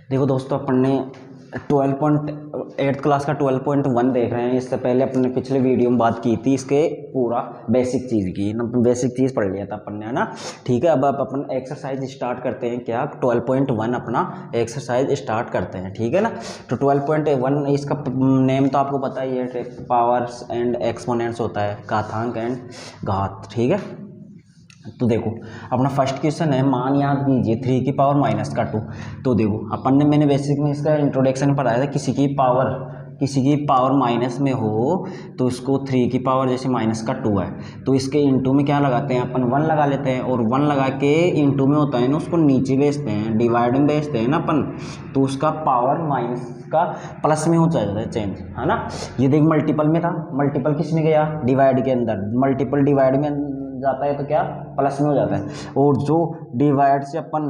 देखो दोस्तों, अपन ने 8th क्लास का 12.1 देख रहे हैं। इससे पहले अपन ने पिछले वीडियो में बात की थी इसके पूरा बेसिक चीज़ की, बेसिक चीज़ पढ़ लिया था अपन ने, है ना। ठीक है, अब अपन एक्सरसाइज स्टार्ट करते हैं। क्या 12.1 अपना एक्सरसाइज स्टार्ट करते हैं, ठीक है ना। तो 12.1 इसका नेम तो आपको पता ही है, पावर्स एंड एक्सपोनेंट्स होता है, घातांक एंड घात, ठीक है। तो देखो अपना फर्स्ट क्वेश्चन है, मान याद कीजिए 3 की पावर माइनस का 2। तो देखो अपन ने, मैंने बेसिक में इसका इंट्रोडक्शन पढ़ाया था, किसी की पावर माइनस में हो तो उसको 3 की पावर जैसे माइनस का 2 है तो इसके इंटू में क्या लगाते हैं अपन, 1 लगा लेते हैं। और 1 लगा के इंटू में होता है ना, उसको नीचे भेजते हैं, डिवाइड में भेजते हैं ना अपन, तो उसका पावर माइनस का प्लस में हो जाता है चेंज, है ना। ये देख मल्टीपल में था, मल्टीपल किस में गया, डिवाइड के अंदर। मल्टीपल डिवाइड में जाता है तो क्या प्लस में हो जाता है। और जो डिवाइड से अपन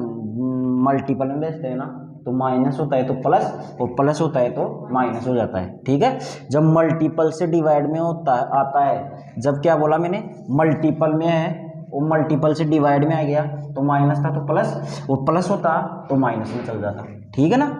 मल्टीपल में भेजते हैं ना, तो माइनस होता है तो प्लस, और प्लस होता है तो माइनस हो जाता है, ठीक है। जब मल्टीपल से डिवाइड में आता है, जब क्या बोला मैंने, मल्टीपल में है और मल्टीपल से डिवाइड में आ गया तो माइनस था तो प्लस, और प्लस होता तो माइनस में चल जाता, ठीक है ना।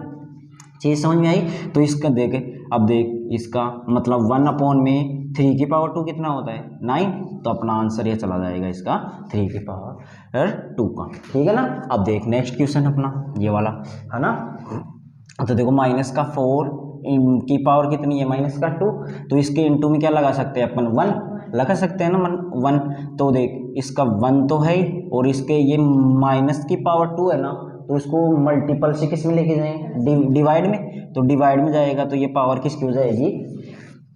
चीज़ समझ में आई। तो इसका देख, अब देख इसका मतलब 1/3 की पावर 2 कितना होता है, 9। तो अपना आंसर ये चला जाएगा इसका 3 की पावर 2 का, ठीक है ना। अब देख नेक्स्ट क्वेश्चन अपना ये वाला, है ना। तो देखो माइनस का 4 की पावर कितनी है, माइनस का 2। तो इसके इंटू में क्या लगा सकते हैं अपन, 1 लगा सकते हैं ना, 1। तो देख इसका 1 तो है ही, और इसके ये माइनस की पावर 2 है ना, तो इसको मल्टीपल से किस में लेके जाएंगे, डिवाइड में। तो डिवाइड में जाएगा तो ये पावर किसकी हो जाएगी,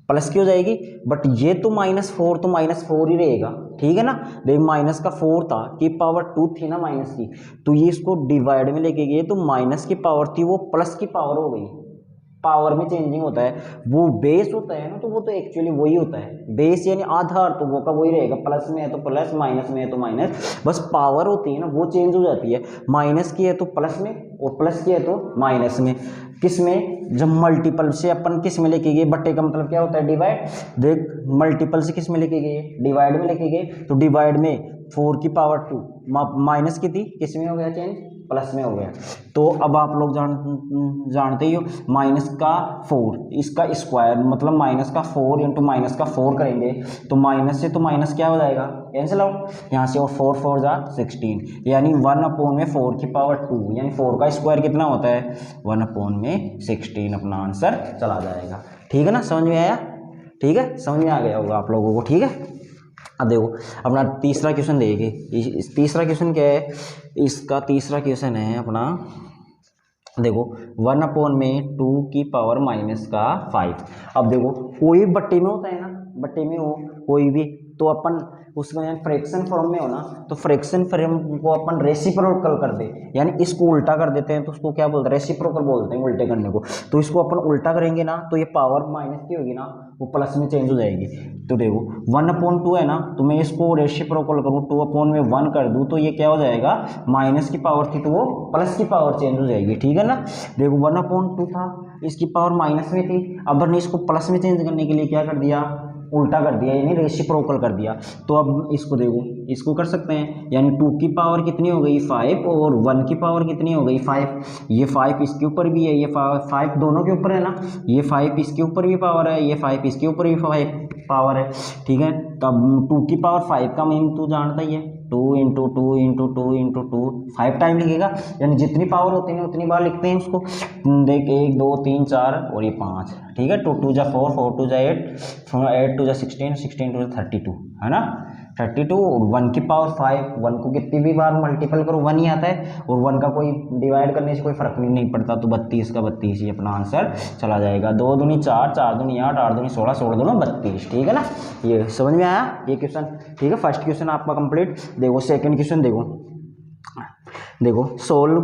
प्लस की हो जाएगी। बट ये तो -4 तो -4 ही रहेगा, ठीक है ना। देख माइनस का 4 था कि पावर 2 थी ना माइनस की, तो ये इसको डिवाइड में लेके गए तो माइनस की पावर थी वो प्लस की पावर हो गई। पावर में चेंजिंग होता है, वो बेस होता है ना, तो वो तो एक्चुअली वही होता है, बेस यानी आधार, तो वो का वही रहेगा, प्लस में है तो प्लस, माइनस में है तो माइनस। बस पावर होती है ना वो चेंज हो जाती है, माइनस की है तो प्लस में और प्लस की है तो माइनस में। किस में, जब मल्टीपल से अपन किस में लेके गए, बट्टे का मतलब क्या होता है, डिवाइड। देख मल्टीपल से किस में लेके गए, डिवाइड में लेके गए, तो डिवाइड में 4 की पावर 2 माइनस की थी, किस में हो गया चेंज, प्लस में हो गया। तो अब आप लोग जानते ही हो, माइनस का 4 इसका स्क्वायर मतलब माइनस का 4 इंटू माइनस का 4 करेंगे तो माइनस से तो माइनस क्या हो जाएगा, कैंसिल आउट यहाँ से, और 4 4 जा 16, यानी 1/4 की पावर 2, यानी 4 का स्क्वायर कितना होता है, 1/16। अपना आंसर चला जाएगा, ठीक है ना। समझ में आया, ठीक है, समझ में आ गया होगा आप लोगों को, ठीक है। अब देखो अपना तीसरा क्वेश्चन देखे, तीसरा क्वेश्चन क्या है, इसका तीसरा क्वेश्चन है अपना, देखो 1/2 की पावर माइनस का 5। अब देखो कोई बट्टे में होता है ना, बट्टे में हो कोई भी, तो अपन उसमें फ्रैक्शन फॉर्म में हो ना, तो फ्रैक्शन फॉर्म को अपन रेसिप्रोकल कर दे, यानी इसको उल्टा कर देते हैं तो उसको क्या बोलते हैं, रेसिप्रोकल बोलते हैं उल्टे करने को। तो इसको अपन उल्टा करेंगे ना, तो ये पावर माइनस की होगी ना, वो प्लस में चेंज हो जाएगी। तो देखो 1/2 है ना, तो मैं इसको रेसिप्रोकल करूँ, 2/1 कर दूँ, तो ये क्या हो जाएगा, माइनस की पावर थी तो वो प्लस की पावर चेंज हो जाएगी, ठीक है ना। देखो 1/2 था, इसकी पावर माइनस में थी, अब हमने इसको प्लस में चेंज करने के लिए क्या कर दिया, उल्टा कर दिया, यानी रेसिप्रोकल कर दिया। तो अब इसको देखो, इसको कर सकते हैं, यानी 2 की पावर कितनी हो गई 5, और 1 की पावर कितनी हो गई 5। ये 5 इसके ऊपर भी है, ये 5 दोनों के ऊपर है ना, ये 5 इसके ऊपर भी पावर है, ये 5 इसके ऊपर भी 5 पावर है, ठीक है। तब 2 की पावर 5 का मीन तू जानता ही है, 2 इंटू 2 इंटू 2 इंटू 2, 5 टाइम लिखेगा, यानी जितनी पावर होती है उतनी बार लिखते हैं उसको। देख 1 2 3 4 और ये 5, ठीक है। 2 2 जा 4, 4 2 जा 8, 8 2 जा 16, 16 2 जा 32, है ना, 32। और 1 की पावर 5, 1 को कितनी भी बार मल्टीपल करो 1 ही आता है, और 1 का कोई डिवाइड करने से कोई फर्क नहीं पड़ता, तो 32 का 32 ही अपना आंसर चला जाएगा। 2 दूनी 4, 4 दूनी 8, 8 दूनी 16, 16 दूनी 32, ठीक है ना। ये समझ में आया ये क्वेश्चन, ठीक है। फर्स्ट क्वेश्चन आपका कंप्लीट। देखो सेकंड क्वेश्चन देखो सोल्व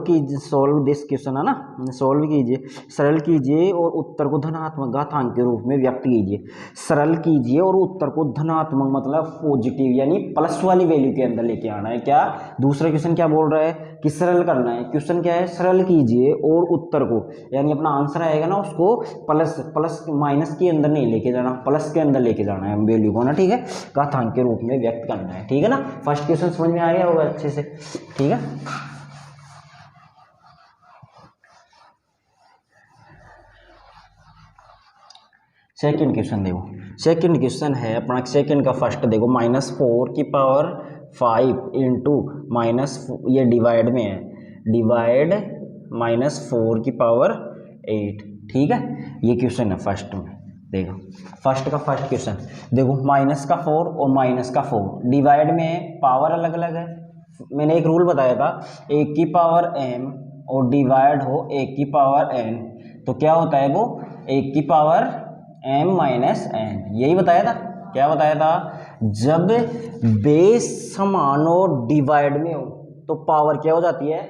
दिस क्वेश्चन, है ना, सोल्व कीजिए, सरल कीजिए और उत्तर को धनात्मक घातांक के रूप में व्यक्त कीजिए। सरल कीजिए और उत्तर को धनात्मक मतलब पॉजिटिव यानी प्लस वाली वैल्यू के अंदर लेके आना है। क्या दूसरा क्वेश्चन क्या बोल रहा है कि सरल करना है, क्वेश्चन क्या है, सरल कीजिए और उत्तर को, यानी अपना आंसर आएगा ना उसको प्लस माइनस के अंदर नहीं लेके जाना, प्लस के अंदर लेके जाना है वैल्यू को ना, ठीक है, घातांक के रूप में व्यक्त करना है, ठीक है ना। फर्स्ट क्वेश्चन समझ में आ गया होगा अच्छे से, ठीक है। सेकंड क्वेश्चन देखो, सेकंड क्वेश्चन है अपना, सेकंड का फर्स्ट देखो, -4 की पावर 5 इंटू माइनस, ये डिवाइड में है, डिवाइड -4 की पावर 8, ठीक है। ये क्वेश्चन है फर्स्ट में, देखो फर्स्ट का फर्स्ट क्वेश्चन देखो, माइनस का 4 और माइनस का 4 डिवाइड में पावर अलग अलग है। मैंने एक रूल बताया था, 1 की पावर m और डिवाइड हो 1 की पावर n, तो क्या होता है वो 1 की पावर m माइनस n, यही बताया था। क्या बताया था, जब बेस समान हो डिवाइड में हो तो पावर क्या हो जाती है,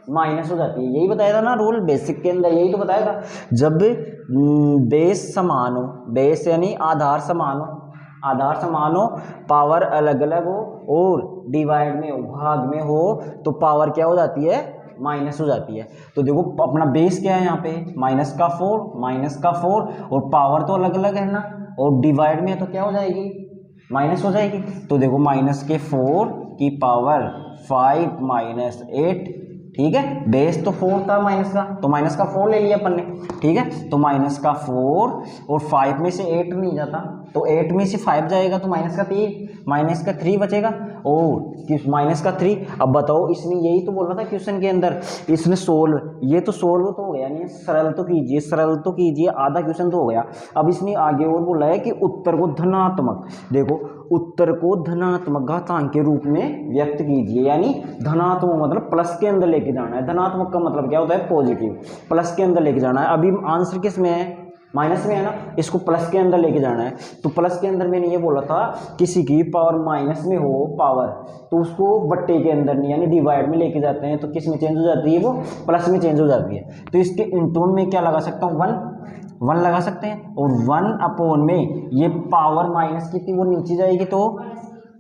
माइनस हो जाती है। यही बताया था ना रूल बेसिक के अंदर, यही तो बताया था। जब बेस समान हो, बेस यानी आधार समान हो, आधार समान हो, पावर अलग अलग हो और डिवाइड में हो, भाग में हो, तो पावर क्या हो जाती है, माइनस हो जाती है। तो देखो अपना बेस क्या है यहाँ पे, माइनस का 4 और पावर तो अलग अलग है ना, और डिवाइड में है तो क्या हो जाएगी, माइनस हो जाएगी। तो देखो माइनस के 4 की पावर 5 माइनस 8, ठीक है। बेस तो 4 था माइनस का, तो माइनस का 4 ले लिया अपन ने, ठीक है। तो माइनस का 4 और 5 में से 8 नहीं जाता, तो 8 में से 5 जाएगा तो माइनस का 3, माइनस का 3 बचेगा और माइनस का 3। अब बताओ, इसने यही तो बोला था क्वेश्चन के अंदर, इसने सोल्व, ये तो सोल्व तो हो गया नहीं, सरल तो कीजिए, सरल तो कीजिए, आधा क्वेश्चन तो हो गया। अब इसने आगे और बोला है कि उत्तर को धनात्मक, देखो उत्तर को धनात्मक घातांक के रूप में व्यक्त कीजिए, यानी धनात्मक मतलब प्लस के अंदर लेके जाना है। धनात्मक का मतलब क्या होता है, पॉजिटिव, प्लस के अंदर लेके जाना है। अभी आंसर किस में है, माइनस में है ना, इसको प्लस के अंदर लेके जाना है। तो प्लस के अंदर मैंने ये बोला था, किसी की पावर माइनस में हो पावर, तो उसको बट्टे के अंदर नहीं यानी डिवाइड में लेके जाते हैं, तो किस में चेंज हो जाती है, वो प्लस में चेंज हो जाती है। तो इसके इंटू में क्या लगा सकता हूँ, 1 लगा सकते हैं, और 1 अपॉन में ये पावर माइनस की थी वो नीचे जाएगी तो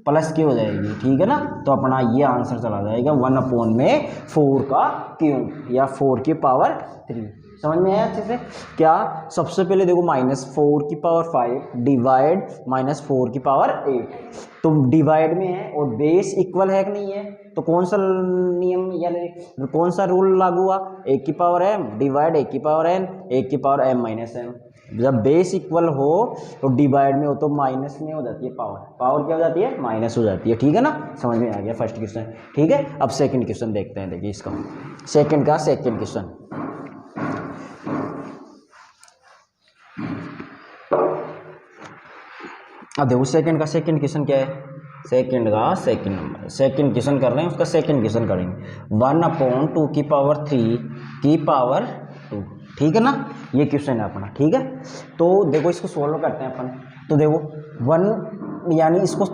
प्लस की हो जाएगी, ठीक है ना। तो अपना ये आंसर चला जाएगा 1 अपॉन में 4 का क्यूब या 4 की पावर 3। समझ में आया अच्छे से। क्या, सबसे पहले देखो -4 की पावर 5 डिवाइड -4 की पावर 8, तो डिवाइड में है और बेस इक्वल है कि नहीं है, तो कौन सा नियम यानी कौन सा रूल लागू हुआ, 1 की पावर m डिवाइड 1 की पावर n, 1 की पावर m माइनस m। जब बेस इक्वल हो तो डिवाइड में हो तो माइनस में हो जाती है पावर, पावर क्या हो जाती है, माइनस हो जाती है, ठीक है ना। समझ में आ गया फर्स्ट क्वेश्चन, ठीक है। अब सेकंड क्वेश्चन देखते हैं, देखिए इसका सेकंड का सेकंड क्वेश्चन, अब देखो सेकंड का सेकंड क्वेश्चन क्या है, सेकंड का सेकंड नंबर, सेकंड क्वेश्चन कर रहे हैं, उसका सेकंड क्वेश्चन करेंगे। 1/2 की पावर 3 की पावर 2, ठीक है ना, ये क्वेश्चन है अपना, ठीक है। तो देखो इसको सोल्व करते हैं अपन। तो देखो 1 यानी इसको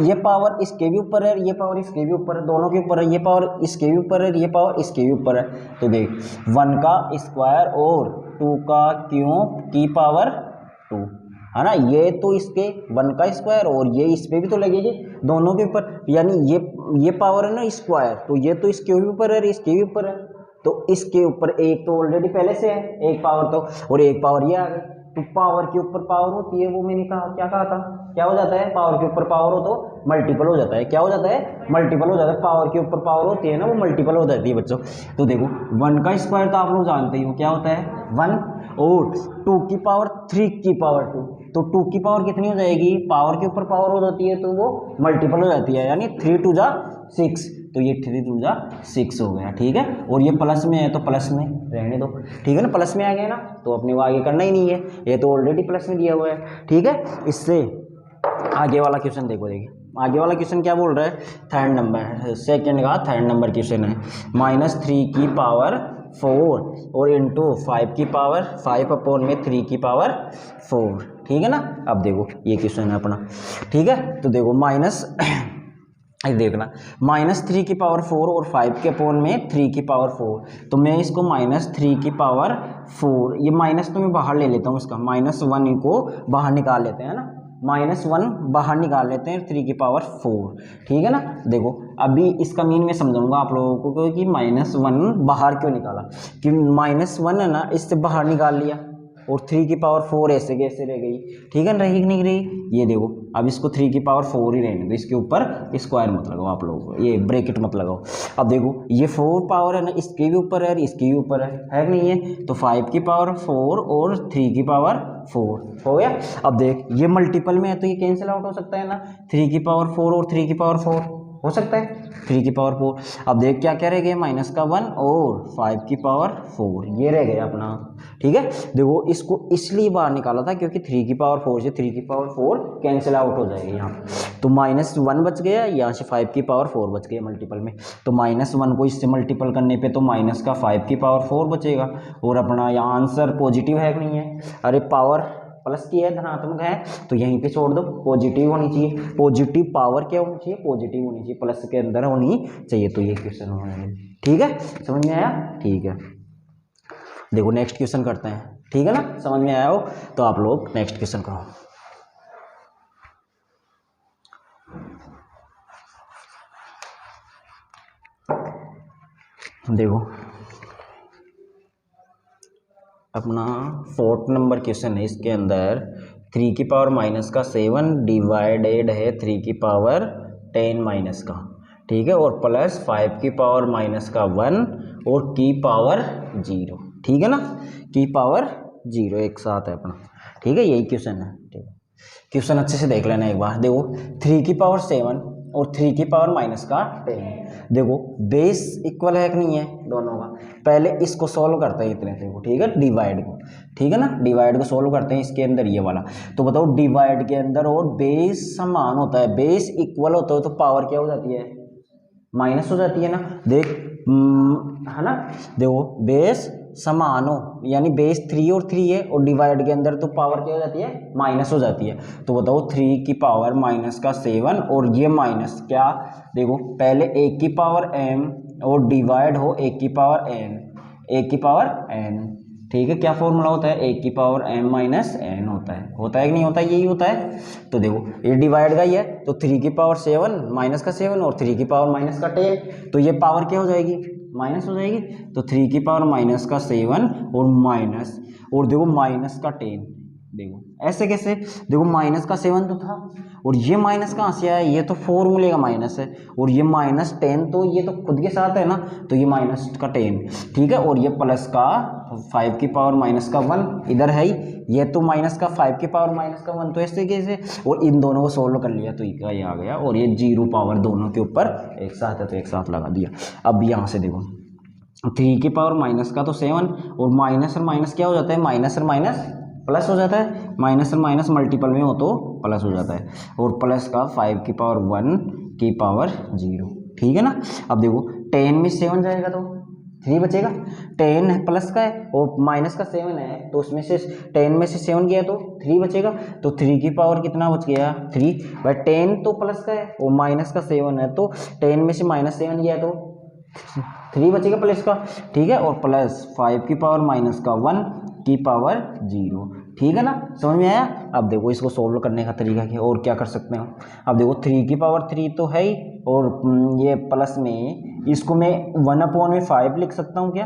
ये पावर इसके भी ऊपर है, ये पावर इसके भी ऊपर है, दोनों के ऊपर है, ये पावर इसके भी ऊपर है, ये पावर इसके भी ऊपर है। तो देख 1 का स्क्वायर और 2 का क्यूब की पावर 2 है ना, ये तो इसके 1 का स्क्वायर और ये इस पे भी तो लगेगी दोनों के ऊपर, यानी ये पावर है ना स्क्वायर, तो ये तो इसके भी ऊपर है, इसके भी ऊपर है, तो इसके ऊपर एक तो ऑलरेडी पहले से है, एक पावर तो, और एक पावर ये आ गई। तो पावर के ऊपर पावर होती है, वो मैंने कहा, क्या कहा था, क्या हो जाता है, पावर के ऊपर पावर हो तो मल्टीपल हो जाता है, क्या हो जाता है, मल्टीपल हो जाता है। पावर के ऊपर पावर होती है ना, वो मल्टीपल हो जाती है बच्चों। तो देखो 1 का स्क्वायर तो आप लोग जानते ही हो क्या होता है 1, और 2 की पावर 3 की पावर 2, तो 2 की पावर कितनी हो जाएगी, पावर के ऊपर पावर हो जाती है तो वो मल्टीपल हो जाती है, यानी 3 2 जा 6, तो ये 3 2 जा 6 हो गया, ठीक है। और ये प्लस में है तो प्लस में रहने दो, ठीक है ना, प्लस में आ गया ना, तो अपने को आगे करना ही नहीं है, ये तो ऑलरेडी प्लस में दिया हुआ है, ठीक है। इससे आगे वाला क्वेश्चन देखो, देखिए आगे वाला क्वेश्चन क्या बोल रहा है, थर्ड नंबर, सेकंड का थर्ड नंबर क्वेश्चन है, -3 की पावर 4 और इंटू 5 की पावर 5 अपॉन में 3 की पावर 4, ठीक है ना। अब देखो ये क्वेश्चन है अपना, ठीक है। तो देखो देखना -3 की पावर 4 और 5 के अपॉन में 3 की पावर 4, तो मैं इसको -3 की पावर 4, ये माइनस तो मैं बाहर ले लेता हूँ, इसका -1 को बाहर निकाल लेते हैं ना, -1 बाहर निकाल लेते हैं, 3 की पावर 4, ठीक है ना। देखो अभी इसका मीन मैं समझाऊंगा आप लोगों को, क्योंकि -1 बाहर क्यों निकाला, कि -1 है ना, इससे बाहर निकाल लिया और 3 की पावर 4 ऐसे कैसे रह गई, ठीक है ना, रही कि नहीं रही। ये देखो अब इसको 3 की पावर 4 ही रहने दो, इसके ऊपर स्क्वायर मत लगाओ आप लोगों को, ये ब्रैकेट मत लगाओ। अब देखो ये 4 पावर है ना, इसके भी ऊपर है, इसके भी ऊपर है कि नहीं है, तो 5 की पावर 4 और 3 की पावर 4 हो गया। अब देख ये मल्टीपल में है तो ये कैंसिल आउट हो सकता है ना, 3 की पावर 4 और 3 की पावर 4 हो सकता है, 3 की पावर 4। अब देख क्या क्या रह गया, माइनस का 1 और 5 की पावर 4 ये रह गया अपना। ठीक है, देखो इसको इसलिए बाहर निकाला था क्योंकि 3 की पावर 4 से 3 की पावर 4 कैंसिल आउट हो जाएगी यहाँ, तो -1 बच गया, यहाँ से 5 की पावर 4 बच गया मल्टीपल में, तो -1 को इससे मल्टीपल करने पे तो माइनस का 5 की पावर 4 बचेगा, और अपना यहाँ आंसर पॉजिटिव है कि नहीं है, अरे पावर प्लस की है, धनात्मक है, तो यहीं पे छोड़ दो, पॉजिटिव होनी चाहिए, पॉजिटिव पावर क्या होनी चाहिए, पॉजिटिव होनी चाहिए, प्लस के अंदर होनी चाहिए, तो ये क्वेश्चन होना है। ठीक है, समझ में आया? ठीक है, देखो नेक्स्ट क्वेश्चन करते हैं, ठीक है ना, समझ में आया हो तो आप लोग नेक्स्ट क्वेश्चन करो। देखो अपना 4th नंबर क्वेश्चन है, इसके अंदर 3 की पावर माइनस का 7 डिवाइडेड है 3 की पावर 10 माइनस का, ठीक है, और प्लस 5 की पावर माइनस का 1 और की पावर 0, ठीक है ना, की पावर 0 एक साथ है अपना, ठीक है, यही क्वेश्चन है। ठीक है, क्वेश्चन अच्छे से देख लेना एक बार। देखो 3 की पावर 7 और 3 की पावर माइनस का 10, देखो बेस इक्वल है कि नहीं है दोनों का, पहले इसको सॉल्व करते हैं इतने से को, ठीक है, डिवाइड को, ठीक है ना, डिवाइड को सॉल्व करते हैं इसके अंदर ये वाला, तो बताओ डिवाइड के अंदर और बेस समान होता है, बेस इक्वल होता है तो पावर क्या हो जाती है, माइनस हो जाती है ना, देख है ना, देखो बेस समान हो यानी बेस 3 और 3 है, और डिवाइड के अंदर तो पावर क्या हो जाती है, माइनस हो जाती है, तो बताओ 3 की पावर माइनस का 7 और ये माइनस क्या, देखो पहले 1 की पावर m और डिवाइड हो 1 की पावर n, 1 की पावर n, ठीक है, क्या फॉर्मूला होता है, 1 की पावर m माइनस n होता है कि नहीं होता है, यही होता है, तो देखो ये डिवाइड का ही है, तो 3 की पावर 7 माइनस का 7 और 3 की पावर माइनस का 10, तो ये पावर क्या हो जाएगी, माइनस हो जाएगी, तो 3 की पावर माइनस का 7 और माइनस, और देखो माइनस का 10, देखो ऐसे कैसे, देखो माइनस का 7 तो था, और ये माइनस कहाँ से आया, ये तो फॉर्मूले का माइनस है, और ये -10 तो ये तो खुद के साथ है ना, तो ये माइनस का 10, ठीक है, और ये प्लस का 5 की पावर माइनस का 1 इधर है ही, ये तो माइनस का 5 की पावर माइनस का 1, तो इस तरीके से, और इन दोनों को सोल्व कर लिया तो ये आ गया, और ये 0 पावर दोनों के ऊपर एक साथ है तो एक साथ लगा दिया। अब यहाँ से देखो 3 की पावर माइनस का तो 7, और माइनस क्या हो जाता है, माइनस और माइनस प्लस हो जाता है, माइनस और माइनस मल्टीपल में हो तो प्लस हो जाता है, और प्लस का 5 की पावर 1 की पावर 0, ठीक है ना। अब देखो 10 में 7 जाएगा तो 3 बचेगा, 10 है प्लस का है और माइनस का 7 है, तो उसमें से 10 में से 7 गया तो 3 बचेगा, तो 3 की पावर कितना बच गया 3, भाई 10 तो प्लस का है और माइनस का 7 है, तो 10 में से -7 गया तो 3 बचेगा प्लस का, ठीक है, और प्लस 5 की पावर माइनस का 1 की पावर 0, ठीक है ना, समझ में आया। अब देखो इसको सोल्व करने का तरीका क्या, और क्या कर सकते हैं, अब देखो 3 की पावर 3 तो है ही, और ये प्लस में इसको मैं 1/5 लिख सकता हूँ क्या,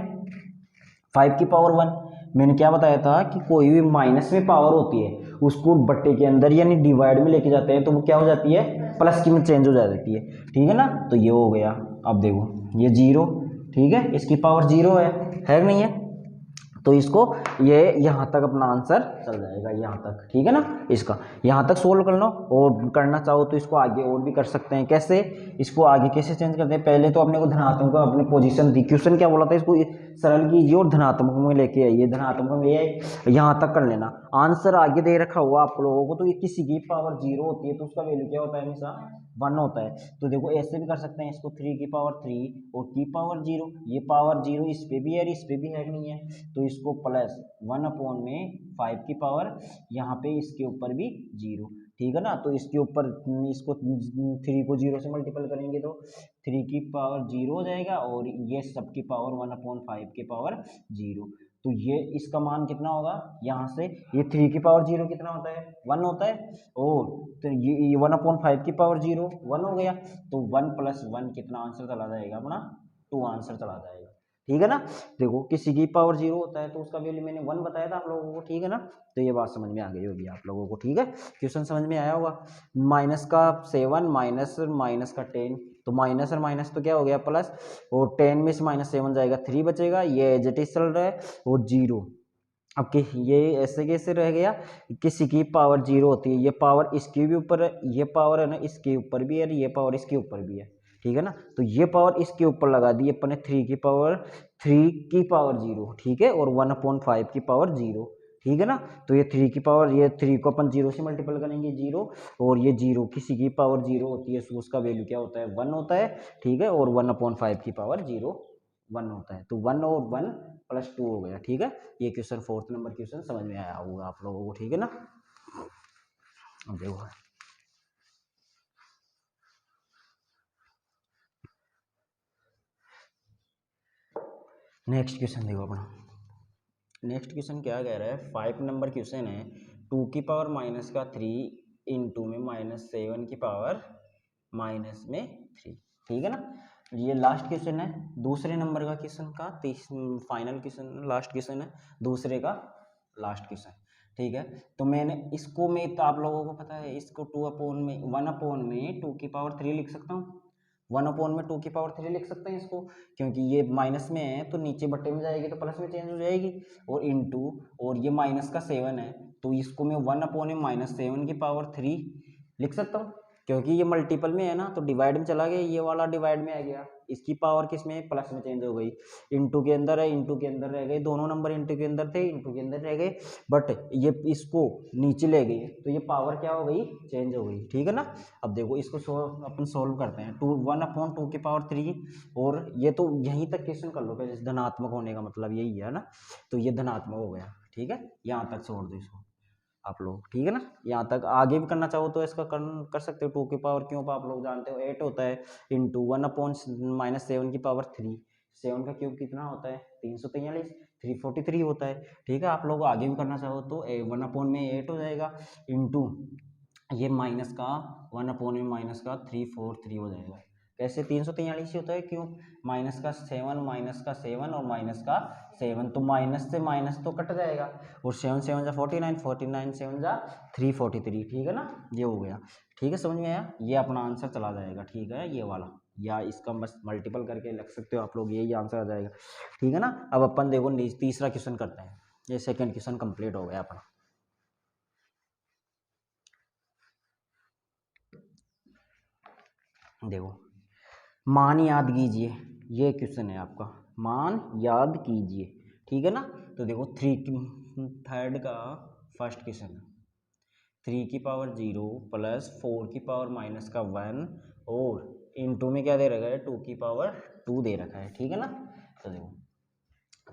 5 की पावर 1, मैंने क्या बताया था कि कोई भी माइनस में पावर होती है उसको बट्टे के अंदर यानी डिवाइड में लेके जाते हैं तो वो क्या हो जाती है, प्लस की में चेंज हो जाती है, ठीक है ना, तो ये हो गया। अब देखो ये 0, ठीक है, इसकी पावर 0 है कि नहीं है, तो इसको ये यहाँ तक अपना आंसर चल जाएगा यहाँ तक, ठीक है ना, इसका यहाँ तक सोल्व कर लो, और करना चाहो तो इसको आगे और भी कर सकते हैं, कैसे, इसको आगे कैसे चेंज करते हैं, पहले तो अपने को धनात्मक का अपनी पोजीशन दी, क्वेश्चन क्या बोला था, इसको सरल कीजिए और धनात्मक में लेके आइए, धनात्मक में ये यहाँ तक कर लेना, आंसर आगे दे रखा हुआ आप लोगों को, तो ये किसी की पावर 0 होती है तो उसका वैल्यू क्या होता है, हमेशा 1 होता है, तो देखो ऐसे भी कर सकते हैं इसको, 3 की पावर 3 और की पावर 0, ये पावर 0 इस पे भी है इस पे भी है कि नहीं है, तो इसको प्लस 1/5 की पावर यहाँ पे इसके ऊपर भी 0, ठीक है ना, तो इसके ऊपर इसको 3 को 0 से मल्टीपल करेंगे तो 3 की पावर 0 हो जाएगा, और ये सब की पावर 1/5 की पावर 0, तो ये इसका मान कितना होगा, यहाँ से ये 3 की पावर 0 कितना होता है, 1 होता है, और तो ये 1/5 की पावर 0 1 हो गया, तो 1 + 1 कितना आंसर चला जाएगा अपना 2 आंसर चला जाएगा, ठीक है ना। देखो किसी की पावर 0 होता है तो उसका वैल्यू मैंने 1 बताया था आप लोगों को, ठीक है ना, तो ये बात समझ में आ गई होगी आप लोगों को, ठीक है, क्वेश्चन समझ में आया होगा। माइनस का 7 माइनस का 10, तो माइनस और माइनस तो क्या हो गया प्लस, और 10 में से -7 जाएगा 3 बचेगा, ये एज इट इज चल रहा है, और 0 अब कि ये ऐसे कैसे रह गया, किसी की पावर जीरो होती है, ये पावर इसके भी ऊपर है, ये पावर है ना इसके ऊपर भी है, ये पावर इसके ऊपर भी है, ठीक है ना। तो ये पावर इसके ऊपर लगा दी अपन ने, 3 जीरो, ठीक है, और 1/5 की पावर जीरो, ठीक है ना। तो ये 3 की पावर, ये 3 को अपन जीरो से मल्टीपल करेंगे, जीरो, और ये जीरो किसी की पावर जीरो होती है, उसका वैल्यू क्या होता है, 1 होता है, ठीक है, और 1/5 की पावर जीरो 1 होता है, तो 1 और 1 + 2 हो गया, ठीक है। ये क्वेश्चन 4th नंबर क्वेश्चन समझ में आया होगा आप लोगों को, ठीक है ना। अब देखो नेक्स्ट क्वेश्चन, देखो अपना नेक्स्ट क्वेश्चन क्या कह रहा है, 5 नंबर क्वेश्चन है, 2⁻³ इंटू में -7 की पावर -3, ठीक है ना। ये लास्ट क्वेश्चन है दूसरे नंबर का क्वेश्चन का, फाइनल क्वेश्चन, लास्ट क्वेश्चन है दूसरे का, लास्ट क्वेश्चन, ठीक है। तो मैंने इसको, में तो आप लोगों को पता है, इसको 1/2 लिख सकता हूँ, 1/2 लिख सकते हैं इसको, क्योंकि ये माइनस में है तो नीचे बट्टे में जाएगी तो प्लस में चेंज हो जाएगी, और इंटू, और ये -7 है, तो इसको मैं 1/7 की पावर 3 लिख सकता हूँ, क्योंकि ये मल्टीपल में है ना, तो डिवाइड में चला गया, ये वाला डिवाइड में आ गया, इसकी पावर किस में, प्लस में चेंज हो गई, इंटू के अंदर है, इंटू के अंदर रह गए, दोनों नंबर इंटू के अंदर थे, इंटू के अंदर रह गए, बट ये इसको नीचे ले गई तो ये पावर क्या हो गई, चेंज हो गई, ठीक है ना। अब देखो इसको अपन सोल्व करते हैं, 1/2 की पावर 3, और ये तो यहीं तक क्वेश्चन कर लो, जैसे धनात्मक होने का मतलब यही है ना, तो ये धनात्मक हो गया, ठीक है, यहाँ तक छोड़ दो इसको आप लोग, ठीक है ना। यहाँ तक आगे भी करना चाहो तो इसका कर सकते हो, 2 की पावर क्यूब आप लोग जानते हो 8 होता है, इंटू 1/-7 की पावर 3, 7 का क्यूब कितना होता है, 343, 343 होता है, ठीक है। आप लोग आगे भी करना चाहो तो 1/8 हो जाएगा, इंटू ये माइनस का 1/-343 हो जाएगा, कैसे 343 होता है, क्यों, -7 और -7, तो माइनस से माइनस तो कट जाएगा, और 7 7 जा 49, 49 7 जा 343, ठीक है ना, ये हो गया, ठीक है, समझ में आया, ये अपना आंसर चला जाएगा, ठीक है, ये वाला, या इसका बस मल्टीपल करके लग सकते हो आप लोग, यही आंसर आ जाएगा, ठीक है ना। अब अपन देखो तीसरा क्वेश्चन करते हैं, ये सेकंड क्वेश्चन कंप्लीट हो गया अपना। देखो मान याद कीजिए, ये क्वेश्चन है आपका, मान याद कीजिए, ठीक है ना। तो देखो थर्ड का फर्स्ट क्वेश्चन, 3⁻0 + 4⁻⁻1 और इंटू में क्या दे रखा है, 2⁻2 दे रखा है, ठीक है ना। तो देखो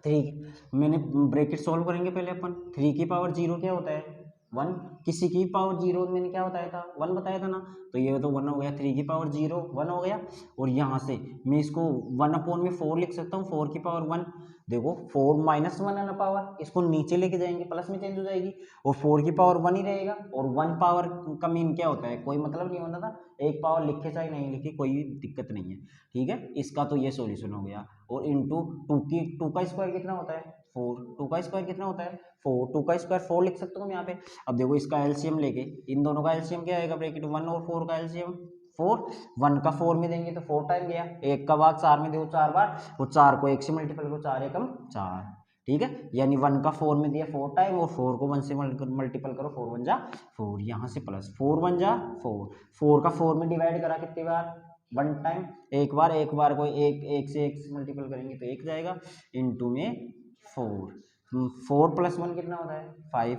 3, मैंने ब्रैकेट सॉल्व करेंगे पहले अपन, 3⁻0 क्या होता है, 1, किसी की पावर जीरो मैंने क्या बताया था, 1 बताया था ना, तो ये तो 1 हो गया, 3⁻0 1 हो गया, और यहाँ से मैं इसको 1/4 लिख सकता हूँ, 4⁻1, देखो 4 -1 है ना पावर, इसको नीचे लेके जाएंगे प्लस में चेंज हो जाएगी, और 4 की पावर 1 ही रहेगा, और 1 पावर का मीन क्या होता है, कोई मतलब नहीं होता था, एक पावर लिखे चाहे नहीं लिखे कोई दिक्कत नहीं है, ठीक है, इसका तो ये सॉल्यूशन हो गया, और इंटू 2 का स्क्वायर कितना होता है, 4, 2 का स्क्वायर कितना होता है, 4, 2 का स्क्वायर 4 लिख सकते हो हम यहाँ पे। अब देखो इसका एलसीएम लेके, इन दोनों का एलसीएम क्या आएगा, ब्रैकेट 1 और 4 का एलसीएम 4, 1 का 4 में देंगे तो 4 टाइम गया, 1 का भाग 4 में दो 4 बार, वो 4 को 1 से मल्टीपल करो, 4 एकम 4, ठीक है, यानी 1 का 4 में दिया 4 टाइम, और 4 को 1 से मल्टीपल करो, 4 1 जा 4, यहाँ से प्लस 4 1 जा 4, 4 का 4 में डिवाइड करा कितनी बार, 1 टाइम, एक बार को एक से मल्टीपल करेंगे तो 1 जाएगा, इंटू में 4, 4 + 1 कितना होता है, 5,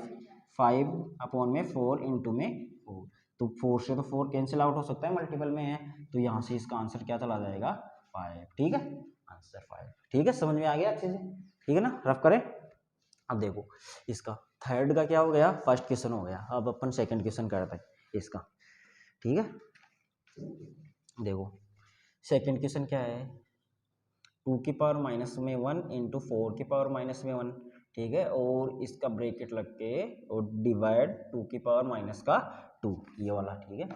5/4 इंटू में 4, तो 4 से तो 4 कैंसिल आउट हो सकता है, मल्टीपल में है, तो यहाँ से इसका आंसर क्या चला जाएगा, 5, ठीक है, आंसर 5, ठीक है, समझ में आ गया अच्छे से, ठीक है ना, रफ करें। अब देखो इसका थर्ड का क्या हो गया, फर्स्ट क्वेश्चन हो गया, अब अपन सेकंड क्वेश्चन करते हैं इसका, ठीक है। देखो सेकंड क्वेश्चन क्या है, 2⁻−1 इंटू 4⁻−1, ठीक है, और इसका ब्रैकेट लग के और डिवाइड 2⁻−2, ये वाला, ठीक है।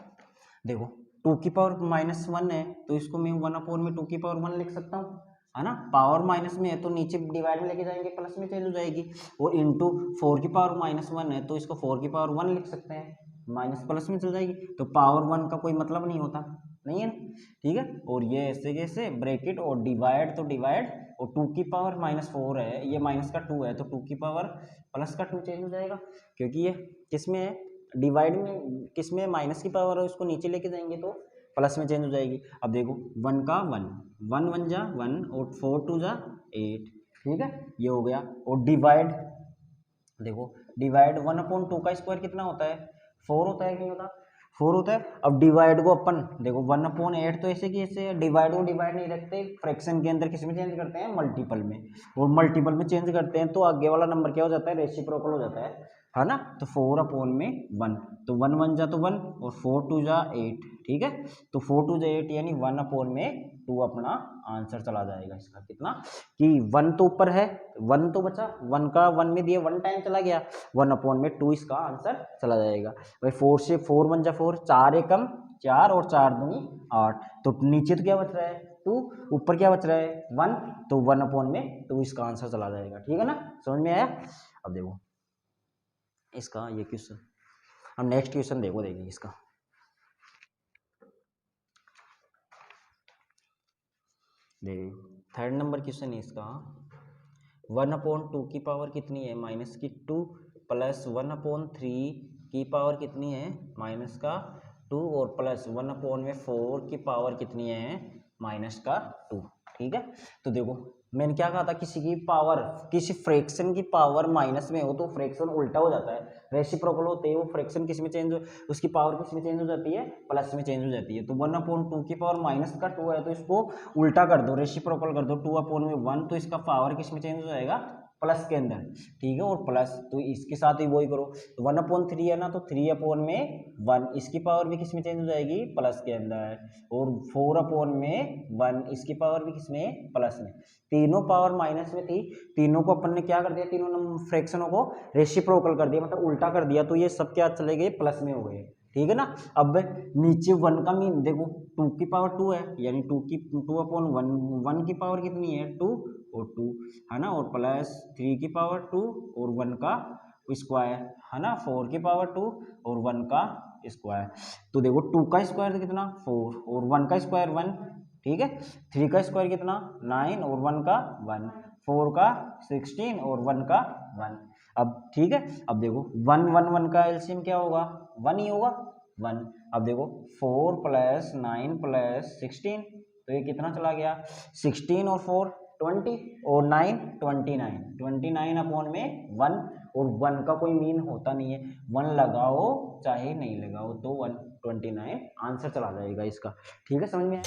देखो 2⁻−1 है तो इसको मैं 1/2 लिख सकता हूँ, है ना, पावर माइनस में है तो नीचे डिवाइड में लेके जाएंगे प्लस में चेंज हो जाएगी, और इंटू 4⁻−1 है तो इसको 4⁻1 लिख सकते हैं, माइनस प्लस में चल जाएगी, तो पावर 1 का कोई मतलब नहीं होता, नहीं है, ठीक है। और ये ऐसे कैसे ब्रैकेट और डिवाइड, तो डिवाइड और 2 की पावर -4 है, ये माइनस का 2 है तो 2 की पावर प्लस का 2 चेंज हो जाएगा, क्योंकि ये किस में है, डिवाइड में, किस में माइनस की पावर है, उसको नीचे लेके जाएंगे तो प्लस में चेंज हो जाएगी। अब देखो 1 का 1, 1 1 जा 1 और 4 2 जा 8, ठीक है, ये हो गया। और डिवाइड, देखो डिवाइड 1/2 का स्क्वायर कितना होता है, 4 होता है, नहीं होता, 4 होता है। अब डिवाइड को अपन देखो 1/8 तो ऐसे की ऐसे, डिवाइड को डिवाइड नहीं रखते, फ्रैक्शन के अंदर किस में चेंज करते हैं, मल्टीपल में, और मल्टीपल में चेंज करते हैं तो आगे वाला नंबर क्या हो जाता है, रेसिप्रोकल हो जाता है ना। तो 4/1, तो 1 1 जा तो 1 और 4 2 जा 8, ठीक है। तो 4 2 जा 8 यानी 1/2 अपना आंसर चला जाएगा इसका, कितना कि 1 तो ऊपर है, 1 तो बचा, 1 का 1 में दिए 1 टाइम चला गया, 1/2 इसका आंसर चला जाएगा। भाई 4 से 4 1 जा 4, 4 एकम 4 और 4 दूनी 8, तो नीचे तो क्या बच रहा है 2, ऊपर क्या बच रहा है 1, तो 1/2 इसका आंसर चला जाएगा, ठीक है ना, समझ में आया। अब देखो इसका ये क्वेश्चन, अब नेक्स्ट क्वेश्चन देखो, देखिए इसका, देखिए थर्ड नंबर क्वेश्चन है इसका, 1/2 की पावर कितनी है, माइनस की 2 प्लस 1/3 की पावर कितनी है, माइनस का 2 और प्लस 1/4 की पावर कितनी है, माइनस का 2, ठीक है। तो देखो मैंने क्या कहा था, किसी की पावर, किसी फ्रैक्शन की पावर माइनस में हो तो फ्रैक्शन उल्टा हो जाता है, रेसिप्रोकल होते हैं वो फ्रैक्शन किस में चेंज हो, उसकी पावर किस में चेंज हो जाती है, प्लस में चेंज हो जाती है। तो 1/2 की पावर माइनस का 2 है तो इसको उल्टा कर दो, रेसिप्रोकल कर दो, 2/1 तो इसका पावर किस में चेंज हो जाएगा, प्लस के अंदर, ठीक है। और प्लस तो इसके साथ ही वही करो, तो 1/3 है ना, तो 3/1 इसकी पावर भी किस में चेंज हो जाएगी, प्लस के अंदर, और 4/1 इसकी पावर भी किस में, प्लस में। तीनों पावर माइनस में थी, तीनों को अपन ने क्या कर दिया, तीनों फ्रैक्शनों को रेसिप्रोकल कर दिया, मतलब उल्टा कर दिया, तो ये सब क्या चले गए, प्लस में हो गए, ठीक है ना। अब नीचे 1 का मीन देखो, 2 की पावर 2 है, यानी 2/1 की पावर कितनी है 2 और 2, है ना, और प्लस 3 की पावर 2 और 1 का स्क्वायर, है ना, 4 की पावर 2 और 1 का स्क्वायर। तो देखो 2 का स्क्वायर कितना 4 और 1 का स्क्वायर 1, ठीक है। 3 का स्क्वायर कितना 9 और 1 का 1, 4 का 16 और 1 का 1। अब ठीक है, अब देखो 1 1 1 का एलसीएम क्या होगा, 1 ही होगा, 1। अब देखो 4 प्लस 9 प्लस 16, तो ये कितना चला गया, 16 और 4 20 और 9 29, 29/1, और 1 का कोई मीन होता नहीं है, 1 लगाओ चाहे नहीं लगाओ तो 129 आंसर चला जाएगा इसका, ठीक है, समझ में आया।